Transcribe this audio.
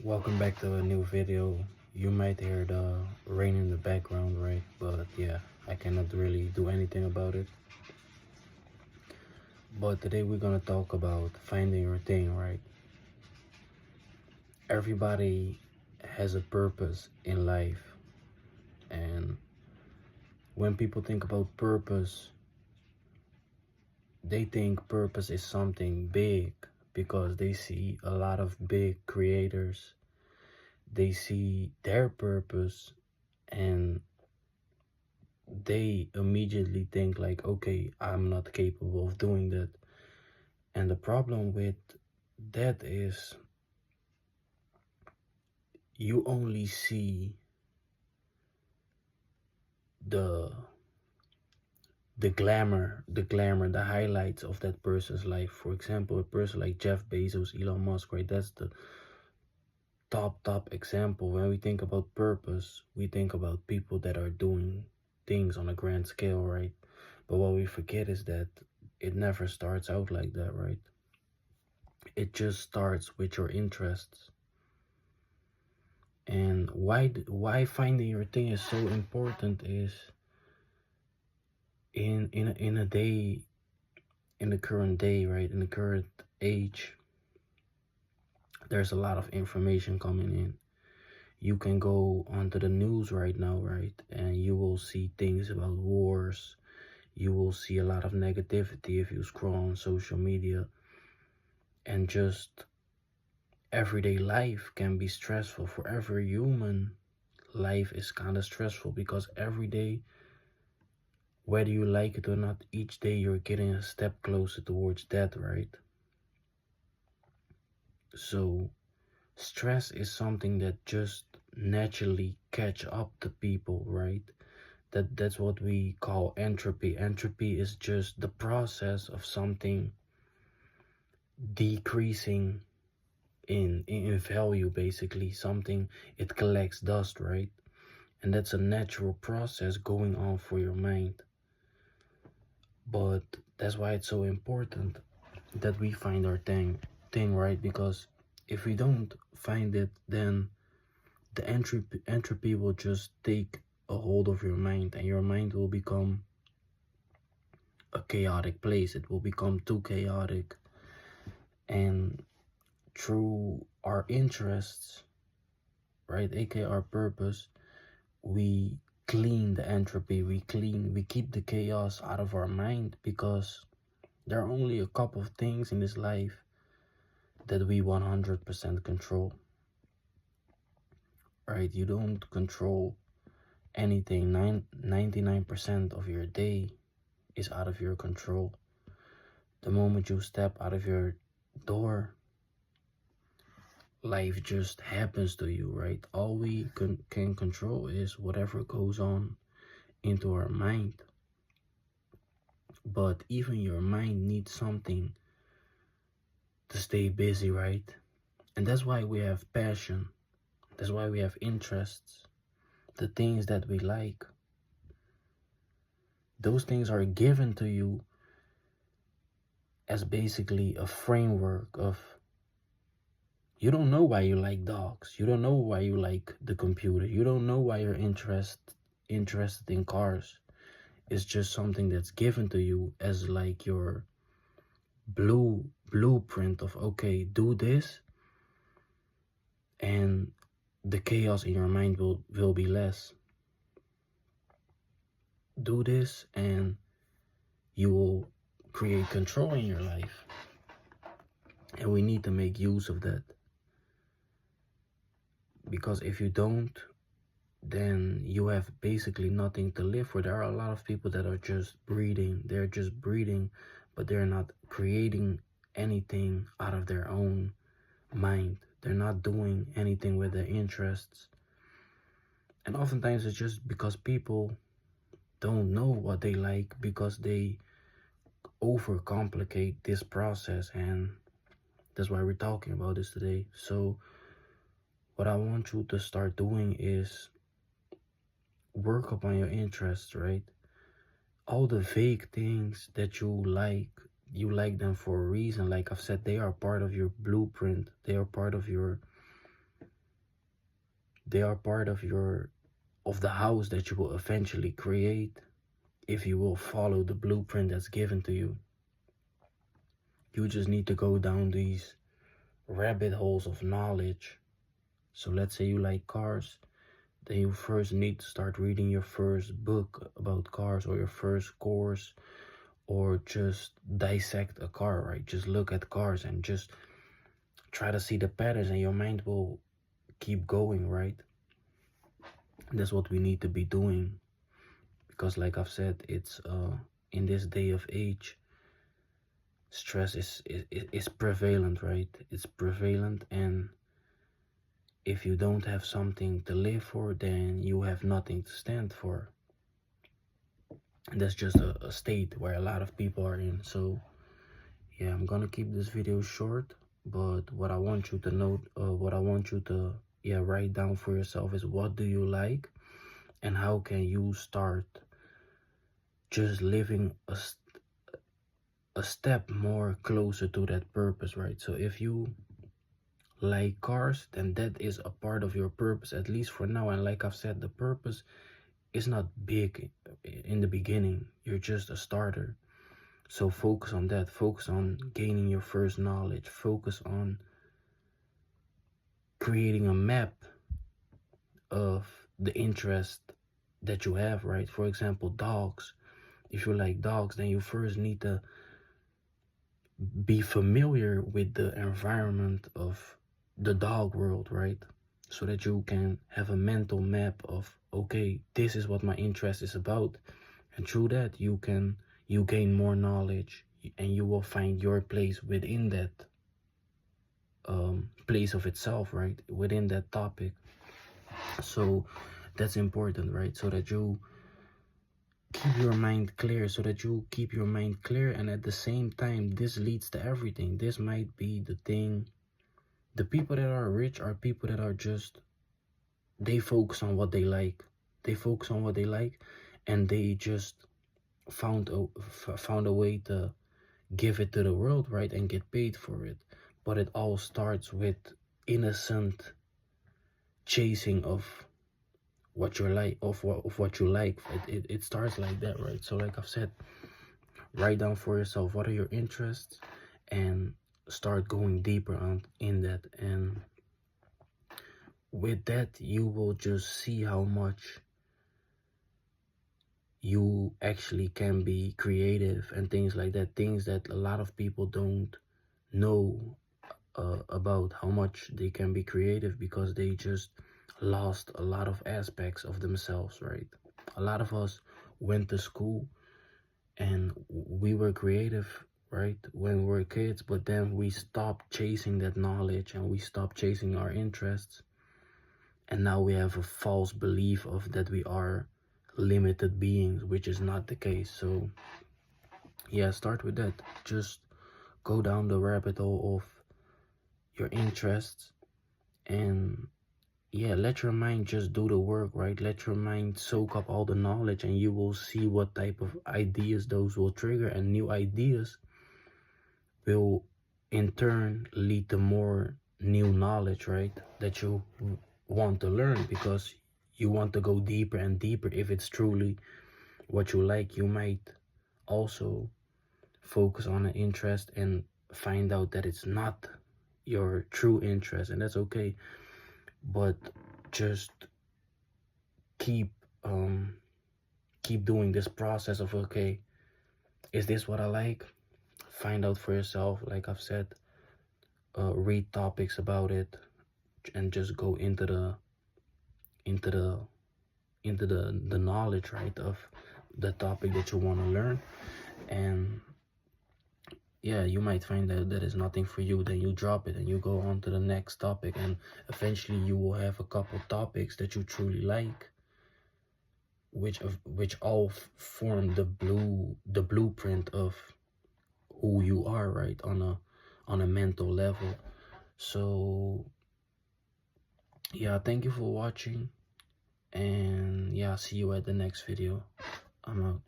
Welcome back to a new video. You might hear the rain in the background, right? But yeah, I cannot really do anything about it. But today we're gonna talk about finding your thing, right? Everybody has a purpose in life, and when people think about purpose, they think purpose is something big because they see a lot of big creators. They see their purpose and they immediately think like, okay, I'm not capable of doing that. And the problem with that is you only see the the highlights of that person's life. For example, a person like Jeff Bezos, Elon Musk, right? That's the top example. When we think about purpose, we think about people that are doing things on a grand scale, right? But what we forget is that it never starts out like that, right? It just starts with your interests. And why finding your thing is so important is in a day, in the current day, right? In the current age, there's a lot of information coming in. You can go onto the news right now, right? And you will see things about wars. You will see a lot of negativity if you scroll on social media. And just everyday life can be stressful. For every human, life is kind of stressful because every day, whether you like it or not, each day you're getting a step closer towards that, right? So stress is something that just naturally catch up to people, right? That's what we call entropy. Entropy is just the process of something decreasing in value, basically. Something, it collects dust, right? And that's a natural process going on for your mind. But that's why it's so important that we find our thing, right? Because if we don't find it, then the entropy will just take a hold of your mind, and your mind will become a chaotic place. It will become too chaotic. And through our interests, right, aka our purpose, we clean the entropy, we keep the chaos out of our mind, because there are only a couple of things in this life that we 100% control, right? You don't control anything. 99% of your day is out of your control. The moment you step out of your door, life just happens to you, right? All we can control is whatever goes on into our mind. But even your mind needs something to stay busy, right? And that's why we have passion. That's why we have interests. The things that we like, those things are given to you as basically a framework of, you don't know why you like dogs. You don't know why you like the computer. You don't know why you're interested in cars. It's just something that's given to you as like your blueprint of, okay, do this, and the chaos in your mind will be less. Do this and you will create control in your life. And we need to make use of that. Because if you don't, then you have basically nothing to live for. There are a lot of people that are just breeding. They're just breeding, but they're not creating anything out of their own mind. They're not doing anything with their interests. And oftentimes it's just because people don't know what they like, because they overcomplicate this process. And that's why we're talking about this today. So what I want you to start doing is work upon your interests, right? All the vague things that you like them for a reason. Like I've said, they are part of your blueprint. They are part of your They are part of the house that you will eventually create if you will follow the blueprint that's given to you. You just need to go down these rabbit holes of knowledge. So let's say you like cars, then you first need to start reading your first book about cars, or your first course, or just dissect a car, right? Just look at cars and just try to see the patterns, and your mind will keep going, right? That's what we need to be doing, because like I've said, it's in this day of age, stress is prevalent, right? It's prevalent, and if you don't have something to live for, then you have nothing to stand for. And that's just a state where a lot of people are in. So yeah, I'm gonna keep this video short, but what I want you to know, what I want you to write down for yourself is, what do you like, and how can you start just living a step more closer to that purpose, right? So if you like cars, then that is a part of your purpose, at least for now. And like I've said, the purpose is not big in the beginning. You're just a starter. So focus on that. Focus on gaining your first knowledge. Focus on creating a map of the interest that you have, right? For example, dogs. If you like dogs, then you first need to be familiar with the environment of the dog world, right? So that you can have a mental map of, okay, this is what my interest is about. And through that, you gain more knowledge, and you will find your place within that place of itself, right? Within that topic. So that's important, right? So that you keep your mind clear, and at the same time, this leads to everything. This might be the thing. The people that are rich are people that are just, they focus on what they like. And they just found a way to give it to the world, right? And get paid for it. But it all starts with innocent chasing of what you like, it starts like that, right? So like I've said, write down for yourself, what are your interests, and start going deeper in that. And with that, you will just see how much you actually can be creative and things like that, things that a lot of people don't know about, how much they can be creative, because they just lost a lot of aspects of themselves, right? A lot of us went to school and we were creative, right, when we were kids, but then we stopped chasing that knowledge, and we stopped chasing our interests, and now we have a false belief of that we are limited beings, which is not the case. So yeah, start with that. Just go down the rabbit hole of your interests, and yeah, let your mind just do the work, right? Let your mind soak up all the knowledge, and you will see what type of ideas those will trigger, and new ideas will in turn lead to more new knowledge, right? That you want to learn, because you want to go deeper and deeper. If it's truly what you like, you might also focus on an interest and find out that it's not your true interest, and that's okay. But just keep doing this process of, okay, is this what I like? Find out for yourself. Like I've said, read topics about it, and just go into the knowledge, right, of the topic that you want to learn. And yeah, you might find that is nothing for you, then you drop it and you go on to the next topic, and eventually you will have a couple topics that you truly like, which all form the blueprint of who you are, right, on a mental level. So yeah, thank you for watching, and yeah, see you at the next video. I'm out.